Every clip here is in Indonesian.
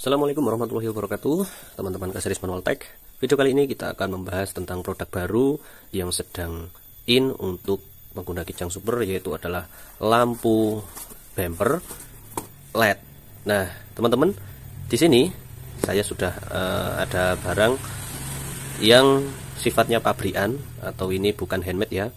Assalamualaikum warahmatullahi wabarakatuh, teman-teman Kaseris Manual Tech. Video kali ini kita akan membahas tentang produk baru yang sedang in untuk pengguna Kijang Super, yaitu adalah lampu bumper LED. Nah, teman-teman, di sini saya sudah ada barang yang sifatnya pabrikan atau ini bukan handmade ya.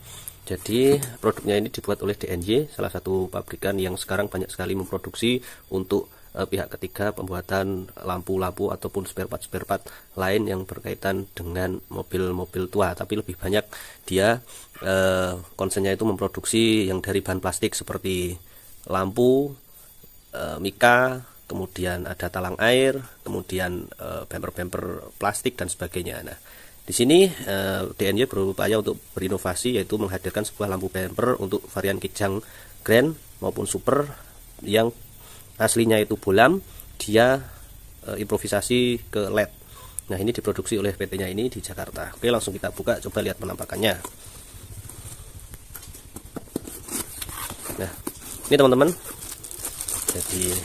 Jadi produknya ini dibuat oleh DNY, salah satu pabrikan yang sekarang banyak sekali memproduksi untuk pihak ketiga pembuatan lampu-lampu ataupun spare part lain yang berkaitan dengan mobil-mobil tua. Tapi lebih banyak dia konsennya itu memproduksi yang dari bahan plastik seperti lampu, mika, kemudian ada talang air, kemudian bumper-bumper plastik dan sebagainya. Nah, di sini DNY berupaya untuk berinovasi, yaitu menghadirkan sebuah lampu bumper untuk varian Kijang Grand maupun Super yang aslinya itu bolam, dia improvisasi ke LED. Nah, ini diproduksi oleh PT-nya ini di Jakarta. Oke, langsung kita buka, coba lihat penampakannya. Nah, ini teman-teman. Jadi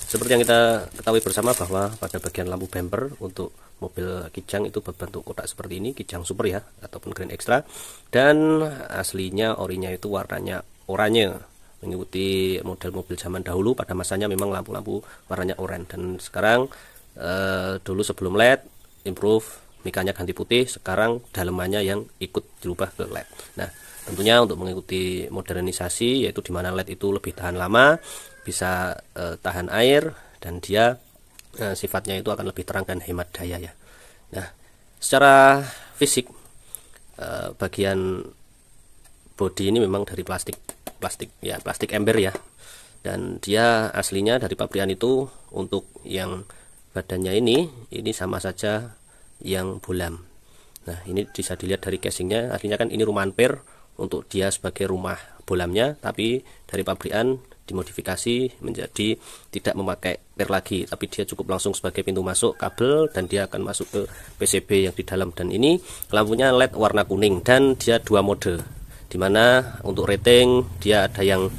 seperti yang kita ketahui bersama bahwa pada bagian lampu bumper untuk mobil Kijang itu berbentuk kotak seperti ini, Kijang Super ya, ataupun Grand Extra. Dan aslinya orinya itu warnanya oranye, mengikuti model mobil zaman dahulu. Pada masanya memang lampu-lampu warnanya oranye, dan sekarang dulu sebelum LED improve, mikanya ganti putih, sekarang dalemannya yang ikut dirubah ke LED. Nah, tentunya untuk mengikuti modernisasi, yaitu dimana LED itu lebih tahan lama, bisa tahan air, dan dia sifatnya itu akan lebih terang dan hemat daya ya. Nah, secara fisik bagian bodi ini memang dari plastik ember ya, dan dia aslinya dari pabrikan itu. Untuk yang badannya ini sama saja yang bolam. Nah, ini bisa dilihat dari casingnya, aslinya kan ini rumah ampere untuk dia sebagai rumah bolamnya, tapi dari pabrikan dimodifikasi menjadi tidak memakai per lagi, tapi dia cukup langsung sebagai pintu masuk kabel, dan dia akan masuk ke PCB yang di dalam. Dan ini lampunya LED warna kuning, dan dia dua mode, dimana untuk rating dia ada yang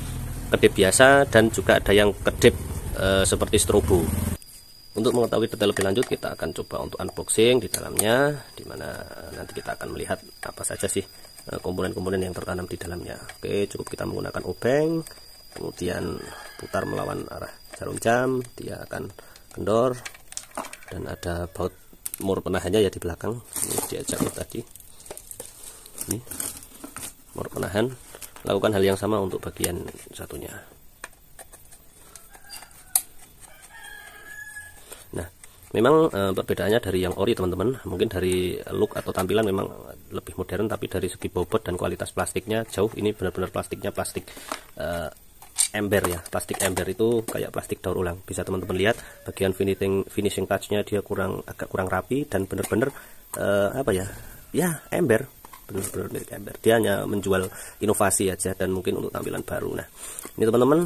kedip biasa dan juga ada yang kedip seperti strobo. Untuk mengetahui detail lebih lanjut, kita akan coba untuk unboxing di dalamnya, dimana nanti kita akan melihat apa saja sih komponen-komponen yang tertanam di dalamnya. Oke, cukup kita menggunakan obeng, kemudian putar melawan arah jarum jam, dia akan kendor, dan ada baut mur penahannya ya di belakang. Ini diajak tadi, ini mur penahan. Lakukan hal yang sama untuk bagian satunya. Nah, memang perbedaannya dari yang ori teman-teman, mungkin dari look atau tampilan memang lebih modern, tapi dari segi bobot dan kualitas plastiknya jauh. Ini benar-benar plastiknya plastik ember ya. Plastik ember itu kayak plastik daur ulang. Bisa teman-teman lihat bagian finishing touchnya dia agak kurang rapi, dan benar-benar ember, benar-benar milik ember. Dia hanya menjual inovasi aja dan mungkin untuk tampilan baru. Nah, ini teman-teman,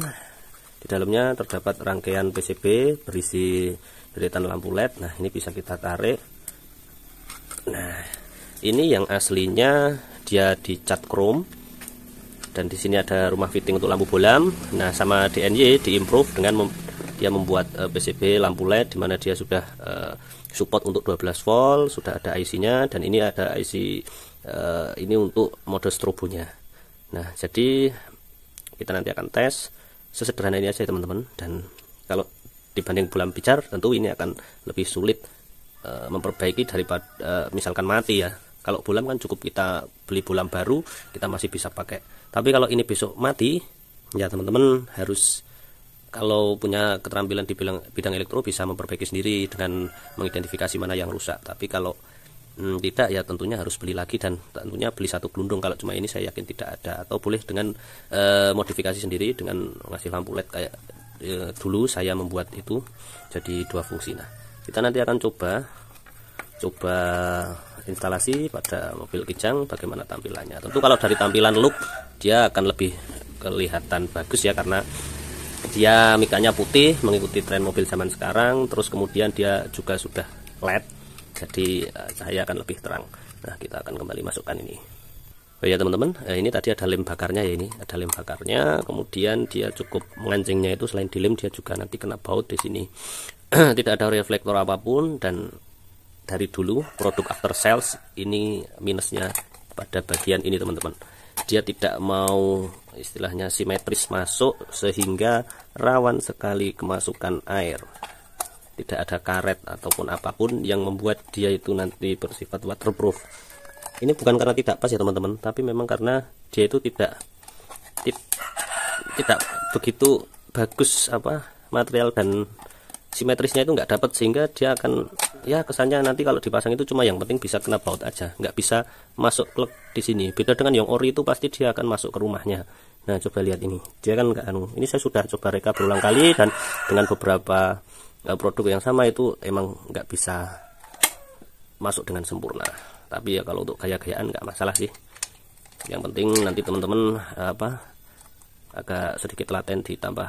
di dalamnya terdapat rangkaian PCB berisi deretan lampu LED. Nah, ini bisa kita tarik. Nah, ini yang aslinya dia dicat chrome, dan di sini ada rumah fitting untuk lampu bolam. Nah, sama DNY diimprove dengan dia membuat PCB lampu LED, dimana dia sudah support untuk 12 volt, sudah ada IC-nya, dan ini ada IC ini untuk mode strobonya. Nah, jadi kita nanti akan tes sesederhana ini aja teman-teman. Dan kalau dibanding bolam pijar, tentu ini akan lebih sulit memperbaiki daripada misalkan mati ya. Kalau bolam kan cukup kita beli bolam baru, kita masih bisa pakai. Tapi kalau ini besok mati ya, teman-teman harus, kalau punya keterampilan di bidang elektro, bisa memperbaiki sendiri dengan mengidentifikasi mana yang rusak. Tapi kalau tidak ya, tentunya harus beli lagi, dan tentunya beli satu gelundung. Kalau cuma ini saya yakin tidak ada. Atau boleh dengan modifikasi sendiri dengan ngasih lampu LED kayak dulu saya membuat itu jadi dua fungsi. Nah, kita nanti akan coba instalasi pada mobil Kijang bagaimana tampilannya. Tentu kalau dari tampilan look dia akan lebih kelihatan bagus ya, karena dia mikanya putih mengikuti tren mobil zaman sekarang. Terus kemudian dia juga sudah LED, jadi cahaya akan lebih terang. Nah, kita akan kembali masukkan ini. Oh ya teman-teman, ini tadi ada lem bakarnya ya, ini ada lem bakarnya. Kemudian dia cukup mengancingnya itu selain dilem dia juga nanti kena baut di sini. Tidak ada reflektor apapun, dan dari dulu produk after sales ini minusnya pada bagian ini teman-teman. Dia tidak mau istilahnya simetris masuk sehingga rawan sekali kemasukan air. Tidak ada karet ataupun apapun yang membuat dia itu nanti bersifat waterproof. Ini bukan karena tidak pas ya teman-teman, tapi memang karena dia itu tidak begitu bagus material dan simetrisnya itu nggak dapat, sehingga dia akan ya kesannya nanti kalau dipasang itu cuma yang penting bisa kena baut aja, nggak bisa masuk klek di sini. Beda dengan yang ori itu pasti dia akan masuk ke rumahnya. Nah coba lihat ini, dia kan nggak ini saya sudah coba reka berulang kali, dan dengan beberapa produk yang sama itu emang nggak bisa masuk dengan sempurna. Tapi ya kalau untuk gaya-gayaan nggak masalah sih. Yang penting nanti teman-teman agak sedikit laten ditambah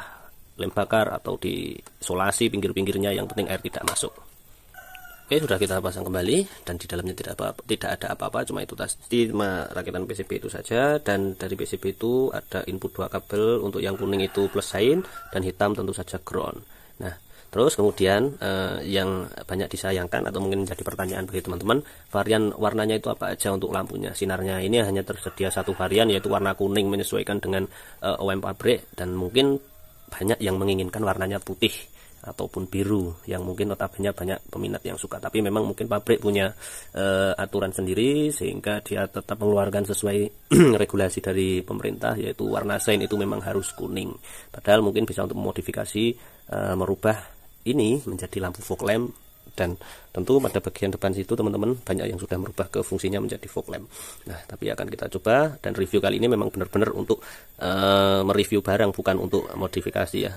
lem bakar atau diisolasi pinggir-pinggirnya, yang penting air tidak masuk. Oke, sudah kita pasang kembali, dan di dalamnya tidak ada apa-apa, cuma itu cuma rakitan PCB itu saja. Dan dari PCB itu ada input 2 kabel, untuk yang kuning itu plus sign dan hitam tentu saja ground. Nah terus kemudian yang banyak disayangkan atau mungkin menjadi pertanyaan bagi teman-teman, varian warnanya itu apa aja untuk lampunya, sinarnya. Ini hanya tersedia satu varian, yaitu warna kuning menyesuaikan dengan OEM pabrik, dan mungkin banyak yang menginginkan warnanya putih ataupun biru, yang mungkin notabene banyak peminat yang suka. Tapi memang mungkin pabrik punya aturan sendiri, sehingga dia tetap mengeluarkan sesuai regulasi dari pemerintah, yaitu warna sign itu memang harus kuning. Padahal mungkin bisa untuk memodifikasi, merubah ini menjadi lampu fog lamp. Dan tentu pada bagian depan situ teman-teman banyak yang sudah merubah ke fungsinya menjadi fog lamp. Nah tapi akan kita coba, dan review kali ini memang benar-benar untuk mereview barang, bukan untuk modifikasi ya.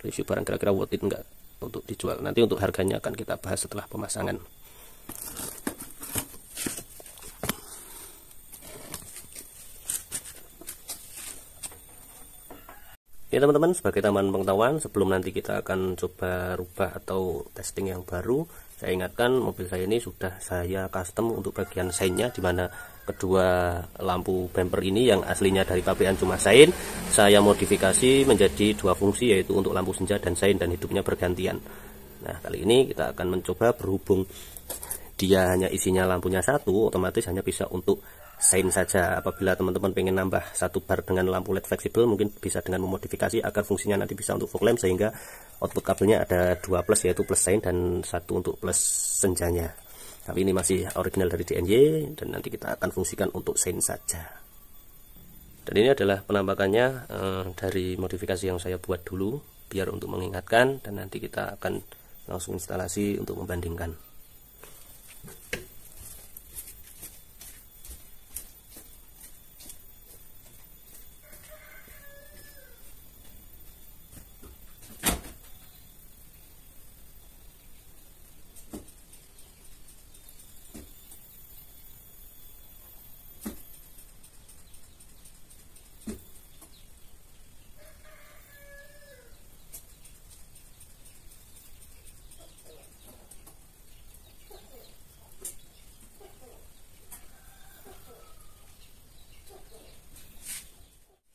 Review barang kira-kira worth it enggak untuk dijual. Nanti untuk harganya akan kita bahas setelah pemasangan. Ya teman-teman, sebagai tambahan pengetahuan, sebelum nanti kita akan coba rubah atau testing yang baru, saya ingatkan mobil saya ini sudah saya custom untuk bagian sainnya, dimana kedua lampu bumper ini yang aslinya dari pabrikan cuma sein, saya modifikasi menjadi 2 fungsi, yaitu untuk lampu senja dan sein, dan hidupnya bergantian. Nah kali ini kita akan mencoba, berhubung dia hanya isinya lampunya 1, otomatis hanya bisa untuk sein saja. Apabila teman-teman pengen nambah 1 bar dengan lampu LED fleksibel, mungkin bisa dengan memodifikasi agar fungsinya nanti bisa untuk fog lamp, sehingga output kabelnya ada 2 plus, yaitu plus sein, dan 1 untuk plus senjanya. Tapi ini masih original dari DNY, dan nanti kita akan fungsikan untuk sein saja. Dan ini adalah penampakannya dari modifikasi yang saya buat dulu, biar untuk mengingatkan, dan nanti kita akan langsung instalasi untuk membandingkan.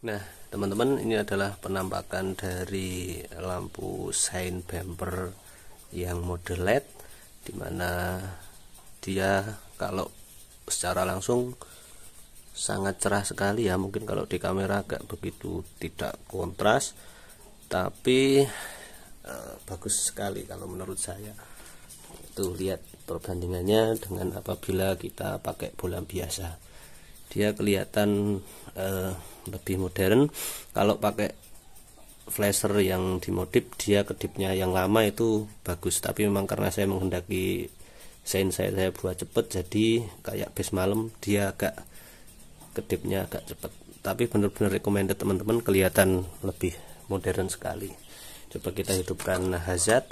Nah teman-teman, ini adalah penampakan dari lampu sign bumper yang mode LED, dimana dia kalau secara langsung sangat cerah sekali ya. Mungkin kalau di kamera agak begitu tidak kontras, tapi bagus sekali kalau menurut saya. Tuh lihat perbandingannya dengan apabila kita pakai bola biasa, dia kelihatan lebih modern. Kalau pakai flasher yang dimodif, dia kedipnya yang lama itu bagus, tapi memang karena saya menghendaki sein saya buat cepet, jadi kayak base malam dia agak kedipnya agak cepet. Tapi benar-benar recommended teman-teman, kelihatan lebih modern sekali. Coba kita hidupkan hazard.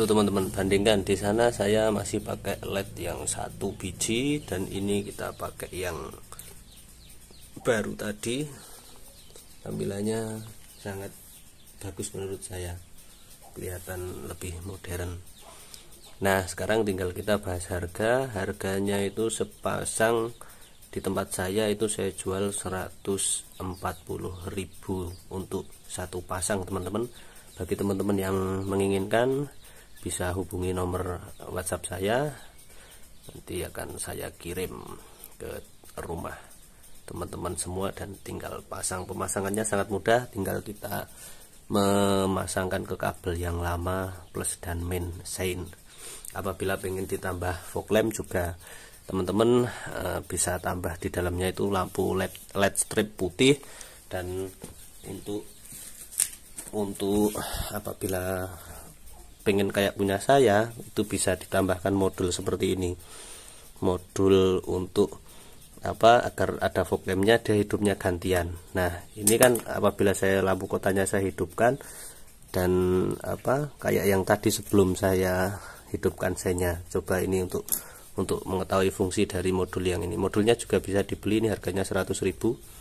Tuh teman-teman, bandingkan di sana saya masih pakai LED yang 1 biji dan ini kita pakai yang baru tadi. Tampilannya sangat bagus menurut saya, kelihatan lebih modern. Nah sekarang tinggal kita bahas harga. Harganya itu sepasang di tempat saya itu saya jual 140.000 untuk satu pasang teman-teman. Bagi teman-teman yang menginginkan bisa hubungi nomor WhatsApp saya, nanti akan saya kirim ke rumah teman-teman semua dan tinggal pasang. Pemasangannya sangat mudah, tinggal kita memasangkan ke kabel yang lama plus dan main sein. Apabila pengen ditambah fog lamp juga teman-teman bisa tambah di dalamnya itu lampu LED strip putih. Dan untuk apabila pengen kayak punya saya itu bisa ditambahkan modul seperti ini, modul untuk agar ada fog lampnya dia hidupnya gantian. Nah ini kan apabila saya lampu kotanya saya hidupkan dan kayak yang tadi sebelum saya hidupkan senya. Coba ini untuk mengetahui fungsi dari modul yang ini. Modulnya juga bisa dibeli, ini harganya 100.000.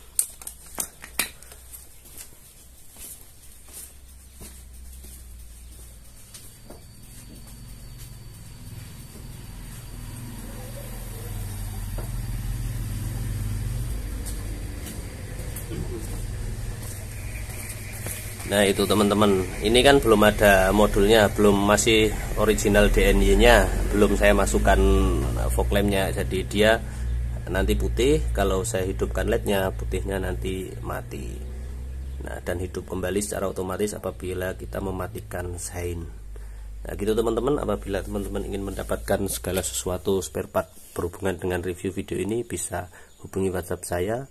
Nah itu teman-teman, ini kan belum ada modulnya, masih original DNY nya, belum saya masukkan fog lampnya, jadi dia nanti putih. Kalau saya hidupkan LED nya, putihnya nanti mati. Nah dan hidup kembali secara otomatis apabila kita mematikan sein. Nah gitu teman-teman, apabila teman-teman ingin mendapatkan segala sesuatu spare part berhubungan dengan review video ini, bisa hubungi WhatsApp saya,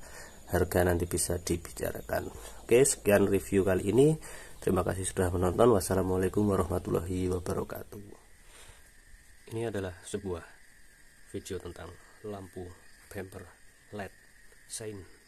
harga nanti bisa dibicarakan. Oke, sekian review kali ini. Terima kasih sudah menonton. Wassalamualaikum warahmatullahi wabarakatuh. Ini adalah sebuah video tentang lampu bumper LED sein.